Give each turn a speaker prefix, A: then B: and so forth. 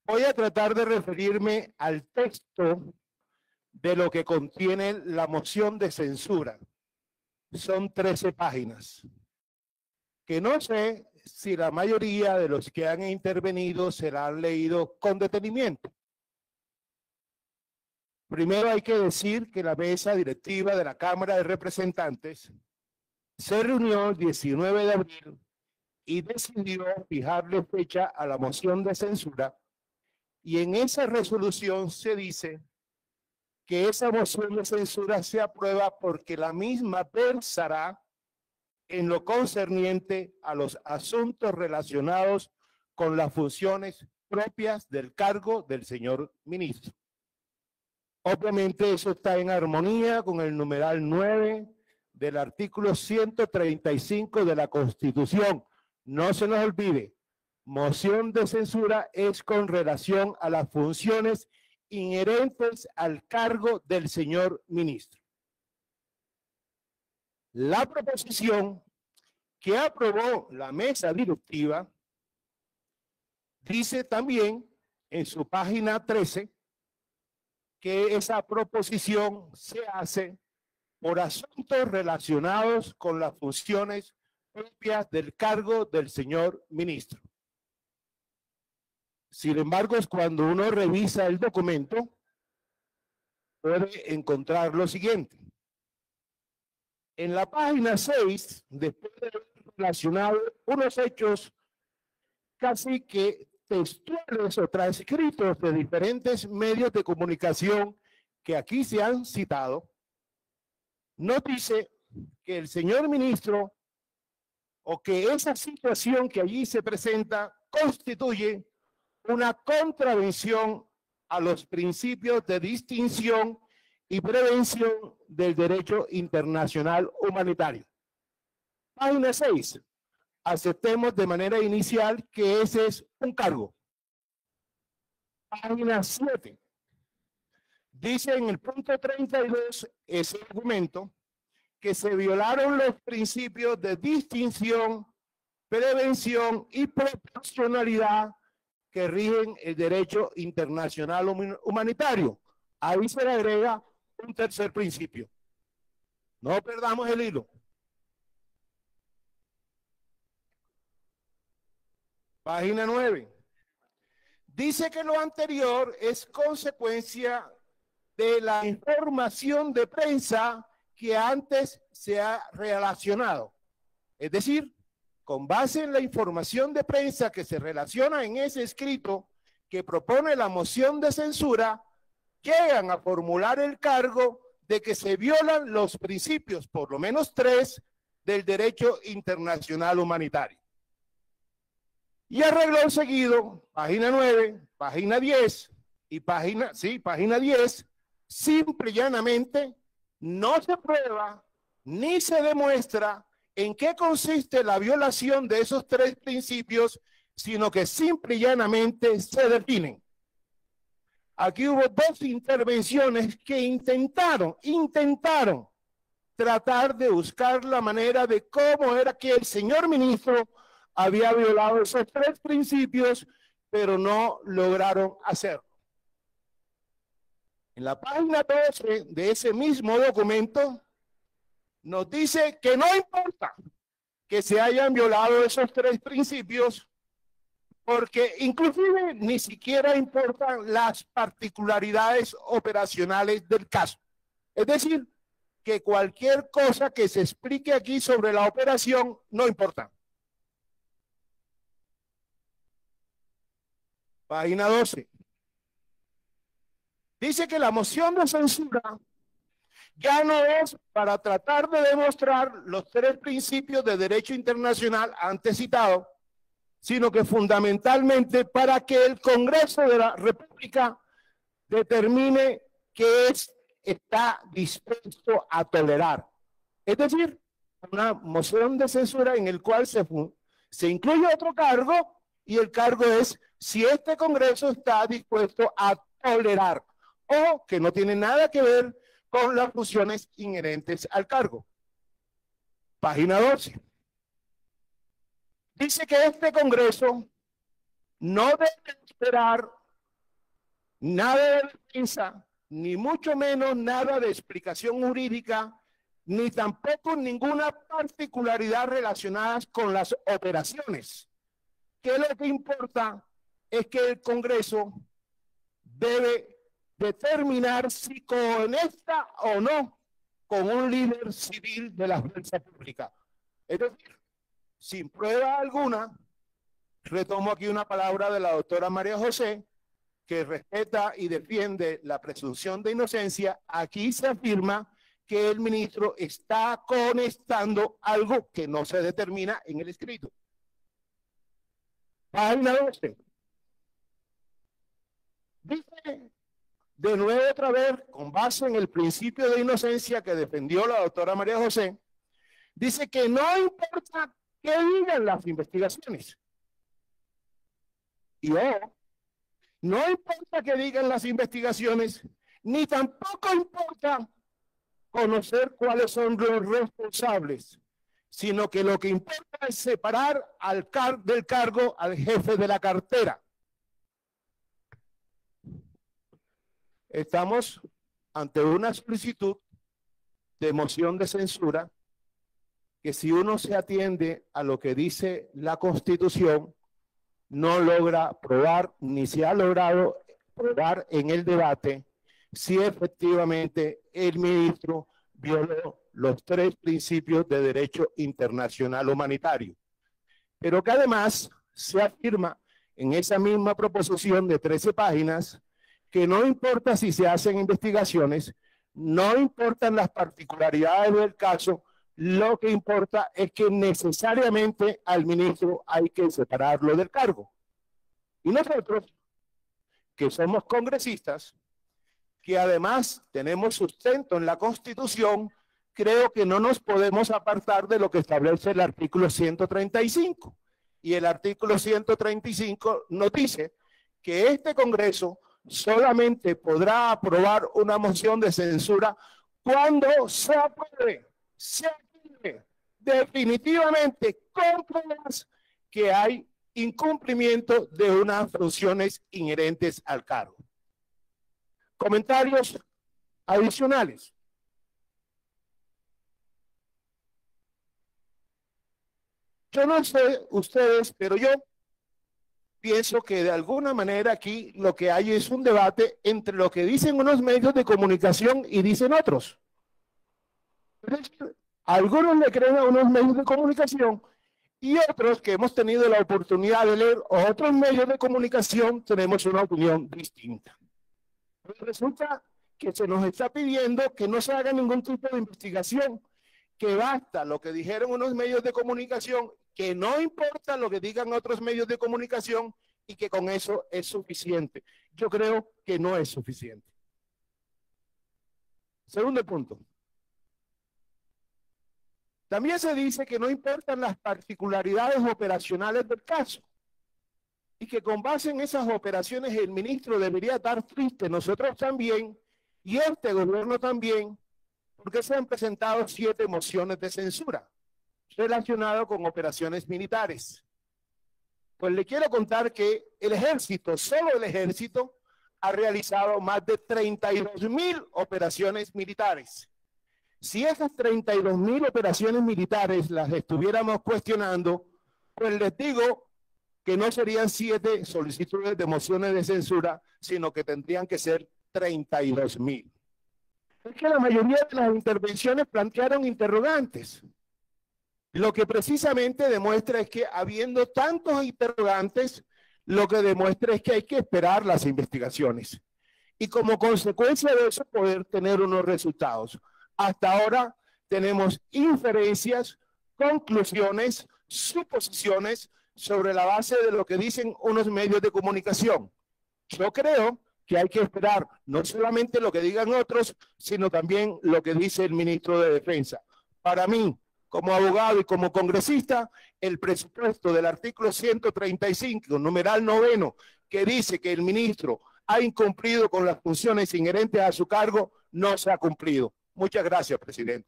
A: Voy a tratar de referirme al texto de lo que contiene la moción de censura. Son 13 páginas, que no sé si la mayoría de los que han intervenido se la han leído con detenimiento. Primero hay que decir que la mesa directiva de la Cámara de Representantes se reunió el 19 de abril y decidió fijarle fecha a la moción de censura, y en esa resolución se dice que esa moción de censura se aprueba porque la misma versará en lo concerniente a los asuntos relacionados con las funciones propias del cargo del señor ministro. Obviamente eso está en armonía con el numeral 9 del artículo 135 de la Constitución. No se nos olvide, moción de censura es con relación a las funciones inherentes al cargo del señor ministro. La proposición que aprobó la mesa directiva dice también en su página 13 que esa proposición se hace por asuntos relacionados con las funciones propias del cargo del señor ministro. Sin embargo, cuando uno revisa el documento, puede encontrar lo siguiente. En la página 6, después de haber relacionado unos hechos casi que textuales o transcritos de diferentes medios de comunicación que aquí se han citado, no dice que el señor ministro o que esa situación que allí se presenta constituye una contravención a los principios de distinción y prevención del derecho internacional humanitario. Página 6. Aceptemos de manera inicial que ese es un cargo. Página 7. Dice en el punto 32 ese argumento que se violaron los principios de distinción, prevención y proporcionalidad que rigen el derecho internacional humanitario. Ahí se le agrega un tercer principio. No perdamos el hilo. Página 9. Dice que lo anterior es consecuencia de la información de prensa que antes se ha relacionado. Es decir, con base en la información de prensa que se relaciona en ese escrito que propone la moción de censura, llegan a formular el cargo de que se violan los principios, por lo menos 3, del derecho internacional humanitario. Y arregló seguido, página 9, página 10 y página 10, simple y llanamente no se prueba ni se demuestra en qué consiste la violación de esos 3 principios, sino que simple y llanamente se definen. Aquí hubo 2 intervenciones que intentaron tratar de buscar la manera de cómo era que el señor ministro había violado esos 3 principios, pero no lograron hacerlo. En la página 12 de ese mismo documento nos dice que no importa que se hayan violado esos 3 principios, porque inclusive ni siquiera importan las particularidades operacionales del caso. Es decir, que cualquier cosa que se explique aquí sobre la operación no importa. Página 12. Dice que la moción de censura ya no es para tratar de demostrar los 3 principios de derecho internacional antes citados, sino que fundamentalmente para que el Congreso de la República determine qué está dispuesto a tolerar. Es decir, una moción de censura en el cual se incluye otro cargo, y el cargo es si este Congreso está dispuesto a tolerar o que no tiene nada que ver con las funciones inherentes al cargo. Página 12. Dice que este Congreso no debe esperar Nada de defensa, ni mucho menos nada de explicación jurídica, ni tampoco ninguna particularidad relacionada con las operaciones. Que lo que importa es que el Congreso debe determinar si conecta o no con un líder civil de la fuerza pública. Es decir, sin prueba alguna, retomo aquí una palabra de la doctora María José, que respeta y defiende la presunción de inocencia. Aquí se afirma que el ministro está conectando algo que no se determina en el escrito. Página 12. Dice de nuevo otra vez, con base en el principio de inocencia que defendió la doctora María José, dice que no importa qué digan las investigaciones. Y no importa que digan las investigaciones, ni tampoco importa conocer cuáles son los responsables, sino que lo que importa es separar del cargo al jefe de la cartera. Estamos ante una solicitud de moción de censura que, si uno se atiende a lo que dice la Constitución, no logra probar, ni se ha logrado probar en el debate si efectivamente el ministro violó los 3 principios de derecho internacional humanitario. Pero que además se afirma en esa misma proposición de 13 páginas que no importa si se hacen investigaciones, no importan las particularidades del caso, lo que importa es que necesariamente al ministro hay que separarlo del cargo. Y nosotros, que somos congresistas, que además tenemos sustento en la Constitución, creo que no nos podemos apartar de lo que establece el artículo 135. Y el artículo 135 nos dice que este Congreso solamente podrá aprobar una moción de censura cuando se apruebe definitivamente con pruebas que hay incumplimiento de unas funciones inherentes al cargo. Comentarios adicionales. Yo no sé ustedes, pero yo pienso que de alguna manera aquí lo que hay es un debate entre lo que dicen unos medios de comunicación y dicen otros. Algunos le creen a unos medios de comunicación y otros, que hemos tenido la oportunidad de leer otros medios de comunicación, tenemos una opinión distinta. Resulta que se nos está pidiendo que no se haga ningún tipo de investigación, que basta lo que dijeron unos medios de comunicación, que no importa lo que digan otros medios de comunicación y que con eso es suficiente. Yo creo que no es suficiente. Segundo punto. También se dice que no importan las particularidades operacionales del caso y que con base en esas operaciones el ministro debería estar triste, nosotros también, y este gobierno también, porque se han presentado 7 mociones de censura relacionadas con operaciones militares. Pues le quiero contar que el ejército, solo el ejército, ha realizado más de 32.000 operaciones militares. Si esas 32.000 operaciones militares las estuviéramos cuestionando, pues les digo que no serían 7 solicitudes de mociones de censura, sino que tendrían que ser 32.000. Es que la mayoría de las intervenciones plantearon interrogantes. Lo que precisamente demuestra es que, habiendo tantos interrogantes, lo que demuestra es que hay que esperar las investigaciones. Y como consecuencia de eso, poder tener unos resultados. Hasta ahora tenemos inferencias, conclusiones, suposiciones sobre la base de lo que dicen unos medios de comunicación. Yo creo que hay que esperar no solamente lo que digan otros, sino también lo que dice el ministro de Defensa. Para mí, como abogado y como congresista, el presupuesto del artículo 135, numeral 9, que dice que el ministro ha incumplido con las funciones inherentes a su cargo, no se ha cumplido. Muchas gracias, presidente.